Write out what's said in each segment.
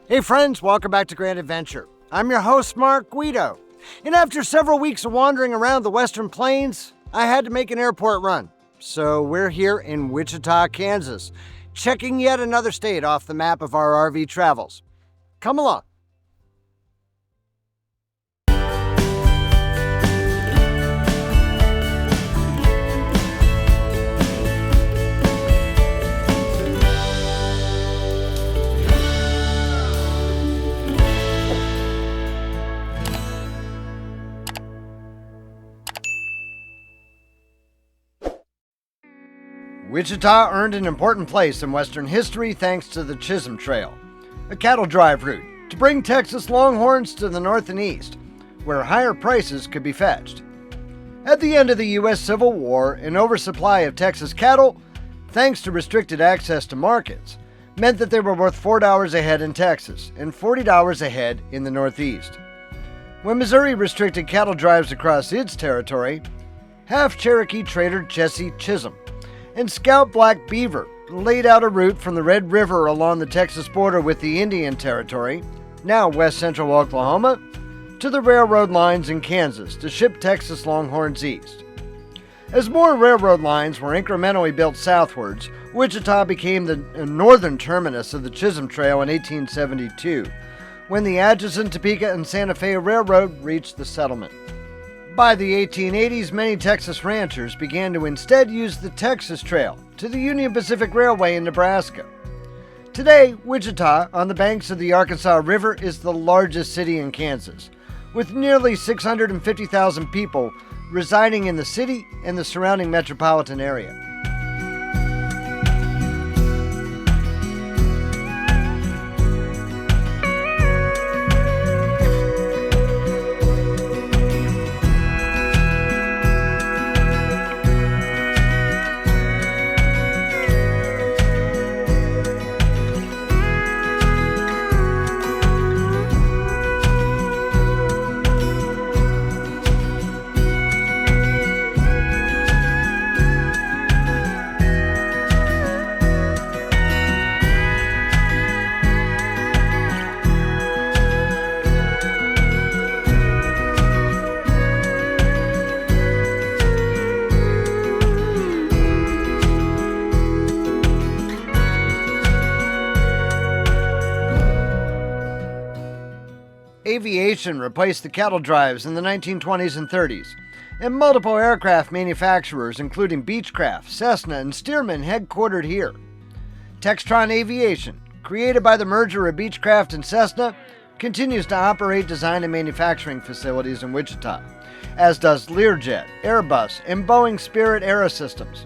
Hey friends, welcome back to Grand Adventure. I'm your host, Mark Guido. And after several weeks of wandering around the Western Plains, I had to make an airport run. So we're here in Wichita, Kansas, checking yet another state off the map of our RV travels. Come along. Wichita earned an important place in Western history thanks to the Chisholm Trail, a cattle drive route to bring Texas longhorns to the north and east, where higher prices could be fetched. At the end of the U.S. Civil War, an oversupply of Texas cattle, thanks to restricted access to markets, meant that they were worth $4 a head in Texas and $40 a head in the Northeast. When Missouri restricted cattle drives across its territory, half-Cherokee trader Jesse Chisholm and Scout Black Beaver laid out a route from the Red River along the Texas border with the Indian Territory, now west central Oklahoma, to the railroad lines in Kansas to ship Texas longhorns east. As more railroad lines were incrementally built southwards, Wichita became the northern terminus of the Chisholm Trail in 1872, when the Atchison, Topeka, and Santa Fe Railroad reached the settlement. By the 1880s, many Texas ranchers began to instead use the Texas Trail to the Union Pacific Railway in Nebraska. Today, Wichita, on the banks of the Arkansas River, is the largest city in Kansas, with nearly 650,000 people residing in the city and the surrounding metropolitan area. Aviation replaced the cattle drives in the 1920s and 30s, and multiple aircraft manufacturers, including Beechcraft, Cessna, and Stearman, headquartered here. Textron Aviation, created by the merger of Beechcraft and Cessna, continues to operate design and manufacturing facilities in Wichita, as does Learjet, Airbus, and Boeing Spirit Aerosystems.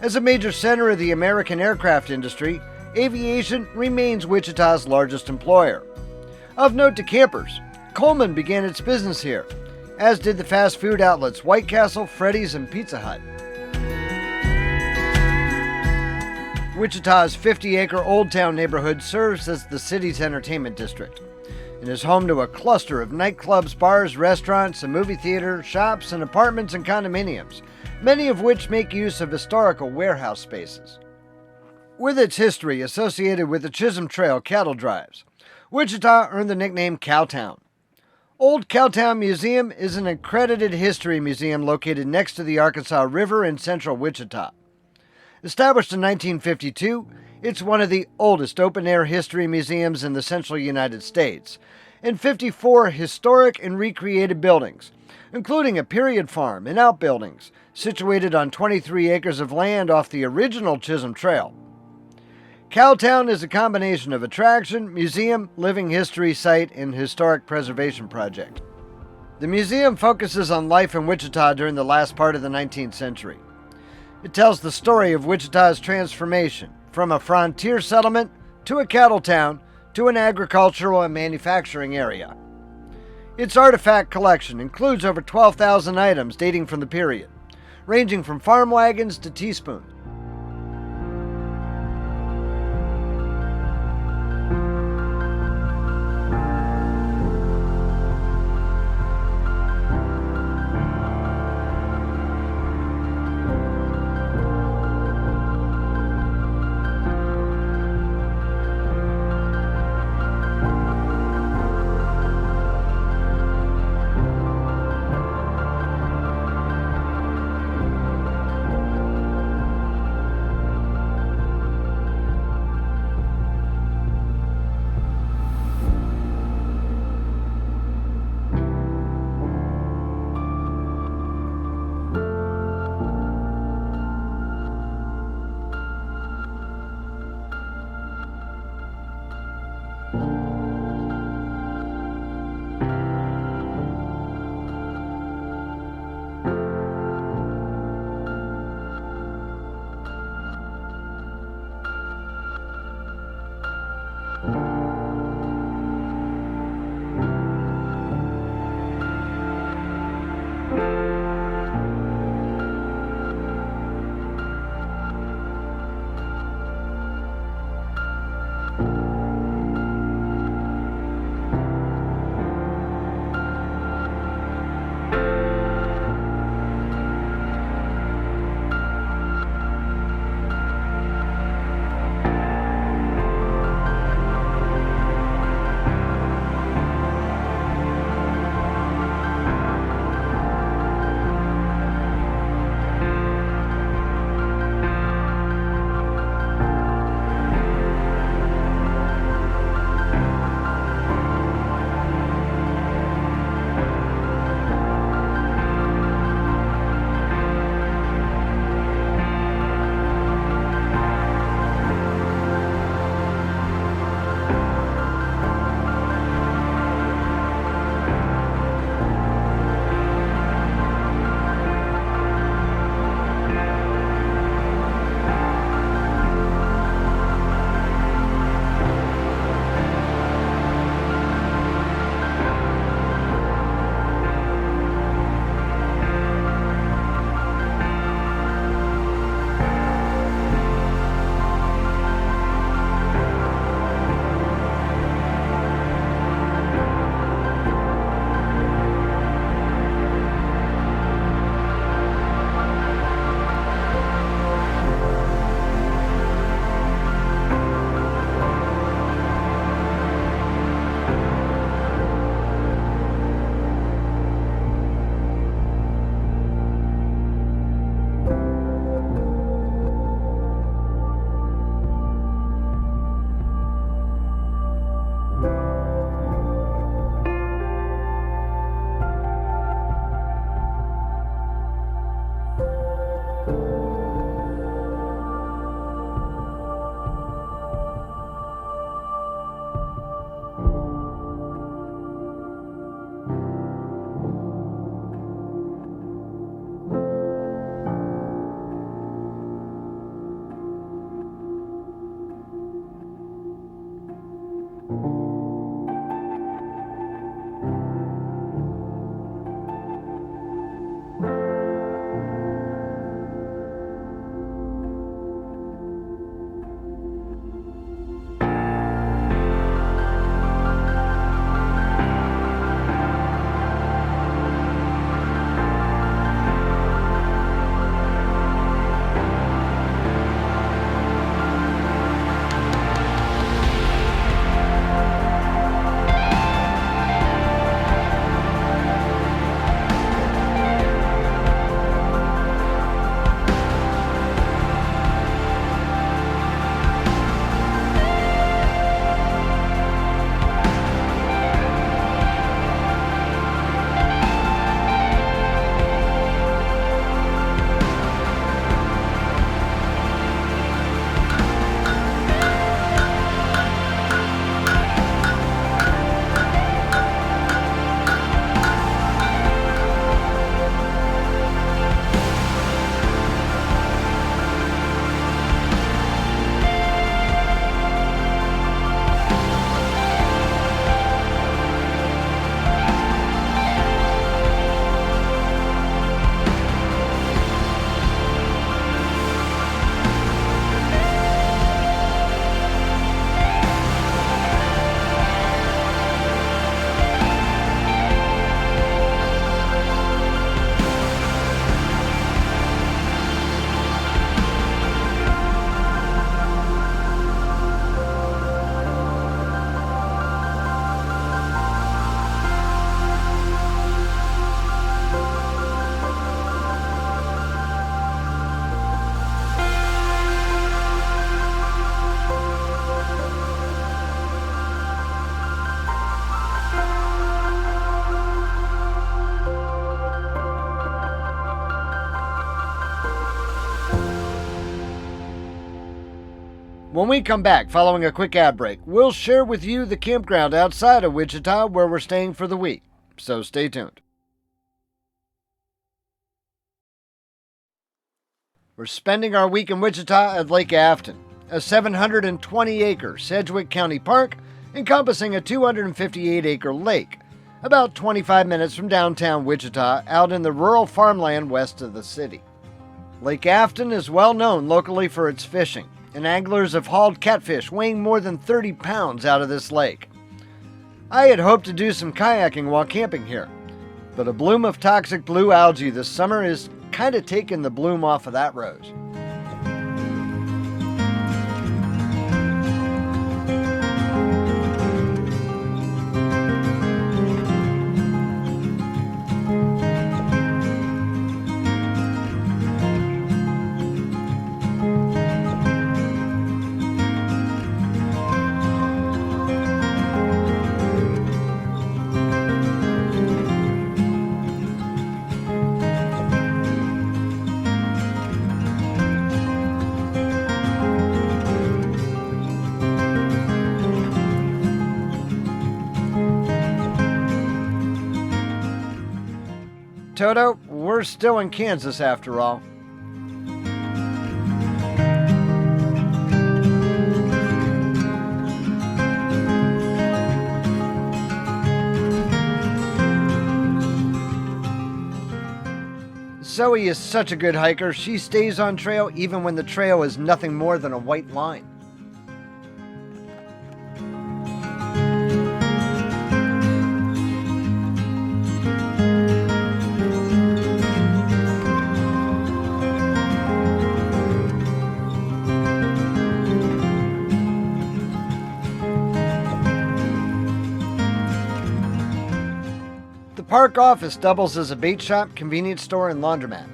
As a major center of the American aircraft industry, aviation remains Wichita's largest employer. Of note to campers, Coleman began its business here, as did the fast food outlets White Castle, Freddy's, and Pizza Hut. Wichita's 50-acre Old Town neighborhood serves as the city's entertainment district and is home to a cluster of nightclubs, bars, restaurants, a movie theater, shops, and apartments and condominiums, many of which make use of historical warehouse spaces. With its history associated with the Chisholm Trail cattle drives, Wichita earned the nickname Cowtown. Old Cowtown Museum is an accredited history museum located next to the Arkansas River in central Wichita. Established in 1952, it's one of the oldest open-air history museums in the central United States, and 54 historic and recreated buildings, including a period farm and outbuildings, situated on 23 acres of land off the original Chisholm Trail. Cowtown is a combination of attraction, museum, living history site, and historic preservation project. The museum focuses on life in Wichita during the last part of the 19th century. It tells the story of Wichita's transformation from a frontier settlement to a cattle town to an agricultural and manufacturing area. Its artifact collection includes over 12,000 items dating from the period, ranging from farm wagons to teaspoons. When we come back following a quick ad break, we'll share with you the campground outside of Wichita where we're staying for the week. So stay tuned. We're spending our week in Wichita at Lake Afton, a 720-acre Sedgwick County park encompassing a 258-acre lake, about 25 minutes from downtown Wichita, out in the rural farmland west of the city. Lake Afton is well known locally for its fishing, and anglers have hauled catfish weighing more than 30 pounds out of this lake. I had hoped to do some kayaking while camping here, but a bloom of toxic blue algae this summer is kind of taking the bloom off of that rose. Toto, we're still in Kansas after all. Zoe is such a good hiker, she stays on trail even when the trail is nothing more than a white line. The park office doubles as a bait shop, convenience store, and laundromat.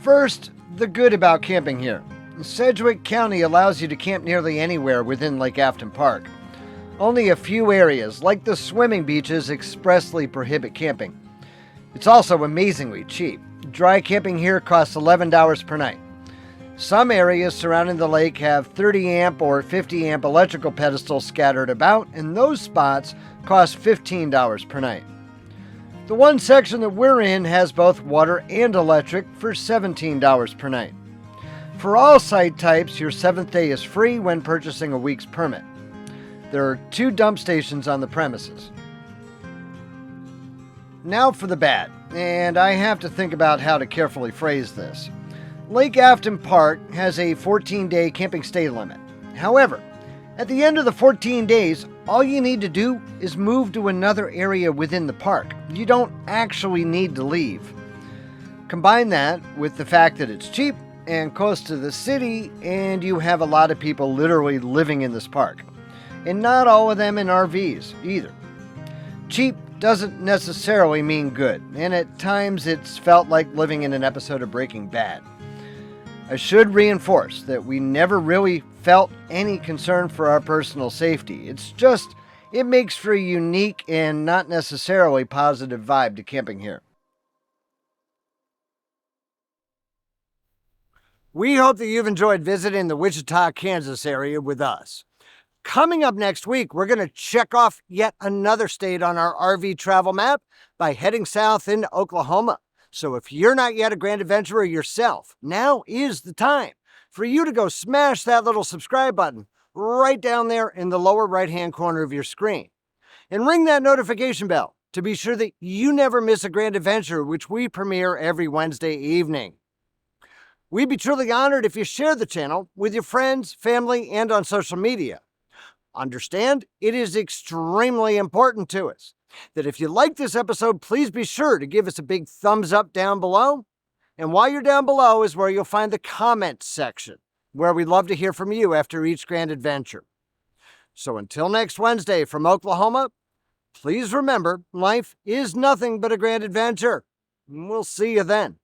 First, the good about camping here. Sedgwick County allows you to camp nearly anywhere within Lake Afton Park. Only a few areas, like the swimming beaches, expressly prohibit camping. It's also amazingly cheap. Dry camping here costs $11 per night. Some areas surrounding the lake have 30 amp or 50 amp electrical pedestals scattered about, and those spots cost $15 per night. The one section that we're in has both water and electric for $17 per night. For all site types, your 7th day is free when purchasing a week's permit. There are 2 dump stations on the premises. Now for the bad, and I have to think about how to carefully phrase this. Lake Afton Park has a 14-day camping stay limit. However, at the end of the 14 days, all you need to do is move to another area within the park. You don't actually need to leave. Combine that with the fact that it's cheap and close to the city, and you have a lot of people literally living in this park. And not all of them in RVs either. Cheap doesn't necessarily mean good, and at times it's felt like living in an episode of Breaking Bad. I should reinforce that we never really felt any concern for our personal safety. It's just, it makes for a unique and not necessarily positive vibe to camping here. We hope that you've enjoyed visiting the Wichita, Kansas area with us. Coming up next week, we're going to check off yet another state on our RV travel map by heading south into Oklahoma. So if you're not yet a Grand Adventurer yourself, now is the time for you to go smash that little subscribe button right down there in the lower right-hand corner of your screen. And ring that notification bell to be sure that you never miss a Grand Adventure, which we premiere every Wednesday evening. We'd be truly honored if you share the channel with your friends, family, and on social media. Understand, it is extremely important to us that if you like this episode, please be sure to give us a big thumbs up down below. And while you're down below is where you'll find the comments section, where we'd love to hear from you after each Grand Adventure. So until next Wednesday from Oklahoma, please remember, life is nothing but a grand adventure. We'll see you then.